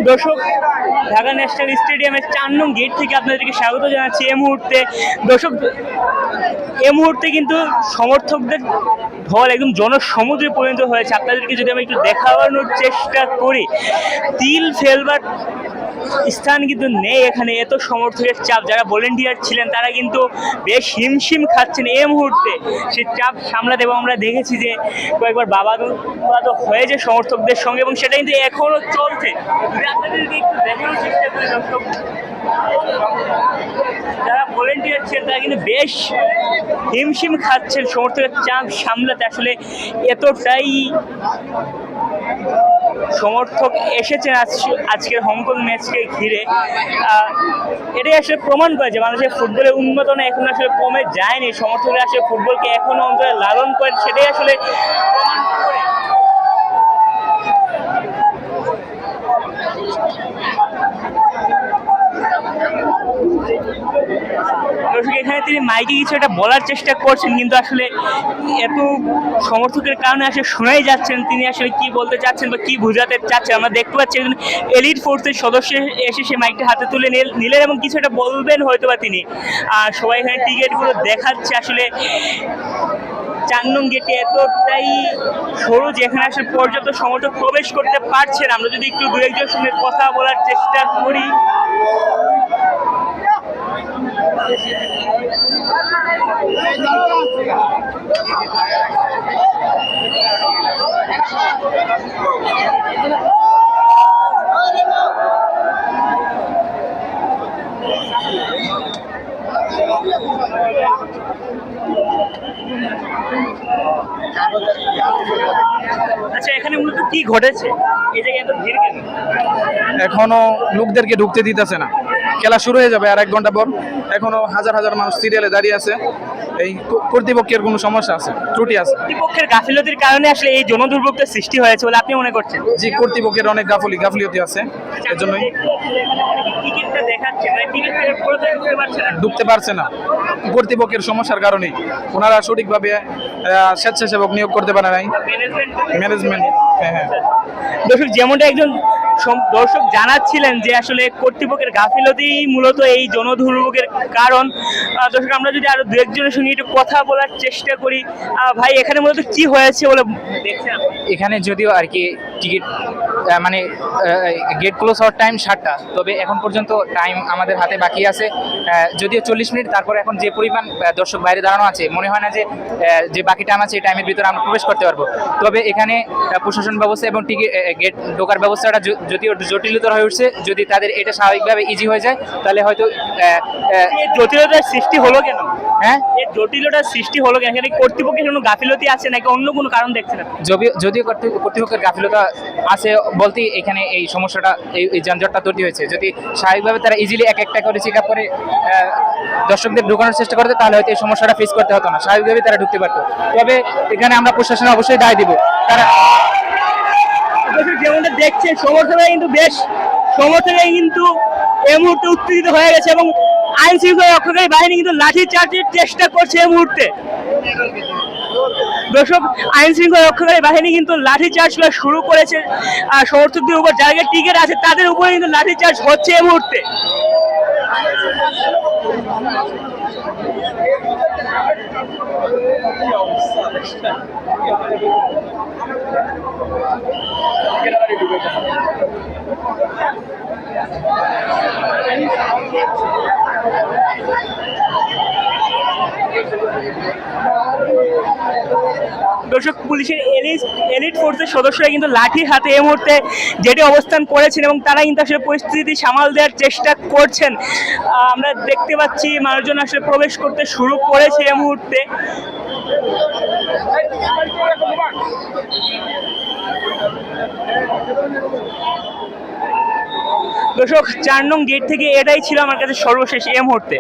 দর্শক, ঢাকা ন্যাশনাল স্টেডিয়ামের 4 নং গেট থেকে আপনাদেরকে স্বাগত জানাচ্ছি। এই মুহূর্তে দর্শক, এই মুহূর্তে কিন্তু সমর্থকদের ঢল একদম জনসমুদ্রে পরিণত হয়েছে। আপনাদেরকে যদি আমি একটু দেখানোর চেষ্টা করি, তিল ফেলবার স্থান কিন্তু নেই এখানে, এত সমর্থকের চাপ। যারা ভলেন্টিয়ার ছিলেন তারা কিন্তু বেশ হিমশিম খাচ্ছেন এই মুহূর্তে সেই চাপ সামলাতে, এবং আমরা দেখেছি যে কয়েকবার বাবাদ হয়েছে সমর্থকদের সঙ্গে, এবং সেটা কিন্তু এখনো চলছে। আপনাদেরকে একটু দেখানোর চেষ্টা করি দর্শক, যারা ভলেন্টিয়ার ছিলেন তারা কিন্তু বেশ হিমশিম খাচ্ছেন সমর্থকের চাপ সামলাতে। আসলে এতটাই সমর্থক এসেছেন আজকের হংকং ম্যাচকে ঘিরে। এটাই আসলে প্রমাণ করে যে মানুষের ফুটবলের উন্নতনা এখন আসলে কমে যায়নি, সমর্থকরা আসলে ফুটবলকে এখনো অন্তরে লালন করেন, সেটাই আসলে প্রমাণ করে। এখানে তিনি মাইকে কিছু একটা বলার চেষ্টা করছেন, কিন্তু আসলে এত সমর্থকের কারণে আসলে শোনাই যাচ্ছেন তিনি আসলে কি বলতে চাচ্ছেন বা কি বোঝাতে চাচ্ছেন। আমরা দেখতে পাচ্ছি একজন এলিট ফোর্সের সদস্য এসে সে মাইকটা হাতে তুলে নিলেন এবং কিছু একটা বলবেন হয়তো বা তিনি। আর সবাই এখানে টিকিটগুলো দেখাচ্ছে। আসলে 4 নং গেটে এতটাই সরু যে এখানে আসলে পর্যাপ্ত সমর্থক প্রবেশ করতে পারছেন। আমরা যদি একটু দু একজনের সঙ্গে কথা বলার চেষ্টা করি, আচ্ছা এখানে মূলত কি ঘটেছে, এই জায়গায় এত ভিড় কেন? এখনো লোকদেরকে ঢুকতে দিতেছে না। খেলা শুরু হয়ে যাবে আর 1 ঘন্টা পর। এখনো হাজার হাজার মানুষ সিরিয়ালে দাঁড়িয়ে আছে। এই কর্তৃপক্ষের কোনো সমস্যা আছে, ত্রুটি আছে। কর্তৃপক্ষের গাফিলতির কারণে আসলে এই জনদুর্ভোগের সৃষ্টি হয়েছে বলে আপনি মনে করছেন? জি, কর্তৃপক্ষের অনেক গাফিলতি আছে, এর জন্যই ঢুকতে পারছে না। কর্তৃপক্ষের সমস্যার কারণেই ওনারা সঠিকভাবে স্বেচ্ছাসেবক নিয়োগ করতে পারে নাই, ম্যানেজমেন্ট। হ্যাঁ, দর্শক, যেমনটা একজন দর্শক জানাচ্ছিলেন যে আসলে কর্তৃপক্ষের গাফিলতি মূলত এই জনদুর্ভোগের কারণ। দর্শক, আমরা যদি আরো দু একজনের সঙ্গে একটু কথা বলার চেষ্টা করি। ভাই, এখানে মূলত কি হয়েছে বলে দেখছেন? এখানে যদিও আর কি টিকিট মানে গেট ক্লোজ হওয়ার টাইম 7টা, তবে এখন পর্যন্ত টাইম আমাদের হাতে বাকি আছে যদিও 40 মিনিট। তারপরে এখন যে পরিমাণ দর্শক বাইরে দাঁড়ানো আছে, মনে হয় না যে বাকি টাইম আছে এই টাইমের ভিতরে আমরা প্রবেশ করতে পারবো। তবে এখানে প্রশাসন ব্যবস্থা এবং টিকিট গেট ঢোকার ব্যবস্থাটা যদিও জটিলতর হয়ে উঠছে। যদি তাদের এটা স্বাভাবিকভাবে ইজি হয়ে যায় তাহলে হয়তো জটিলতার সৃষ্টি হলো কেন? হ্যাঁ, এই জটিলতার সৃষ্টি হলো কেন? এখানে কর্তৃপক্ষের কোনো গাফিলতি আছে নাকি অন্য কোনো কারণ দেখছেন? যদিও কর্তৃপক্ষের গাফিলতা আছে বলতেই এখানে এই সমস্যাটা, এই যানজটটা তৈরি হয়েছে। যদি স্বাভাবিকভাবে তারা ইজিলি এক একটা করে চেক আপ করে দর্শকদের ঢোকানোর চেষ্টা করতে, তাহলে হয়তো এই সমস্যাটা ফেস করতে হতো না, স্বাভাবিকভাবে তারা ঢুকতে পারতো। তবে এখানে আমরা প্রশাসনে অবশ্যই দায় দিব। তারা যেমনটা দেখছেন, সমর্থকরা কিন্তু এই মুহূর্তে উত্তেজিত হয়ে গেছে এবং আইন শৃঙ্খলা রক্ষাকারী বাহিনী কিন্তু লাঠি চার্জের চেষ্টা করছে এই মুহূর্তে। দর্শক, আইন শৃঙ্খলা রক্ষাকারী বাহিনী কিন্তু লাঠি চার্জ শুরু করেছে আর সমর্থকদের উপর যাদের টিকিট আছে তাদের উপরে কিন্তু লাঠি চার্জ হচ্ছে এই মুহূর্তে। দর্শক, পুলিশের এলিট ফোর্সের সদস্যরা কিন্তু লাঠির হাতে এই মুহূর্তে যেটি অবস্থান করেছেন এবং তারা কিন্তু আসলে পরিস্থিতি সামাল দেওয়ার চেষ্টা করছেন। আমরা দেখতে পাচ্ছি মানুষজন আসলে প্রবেশ করতে শুরু করেছে এই মুহূর্তে। দর্শক, 4 নং গেট থেকে এটাই ছিল আমার কাছে সর্বশেষ এই মুহূর্তে।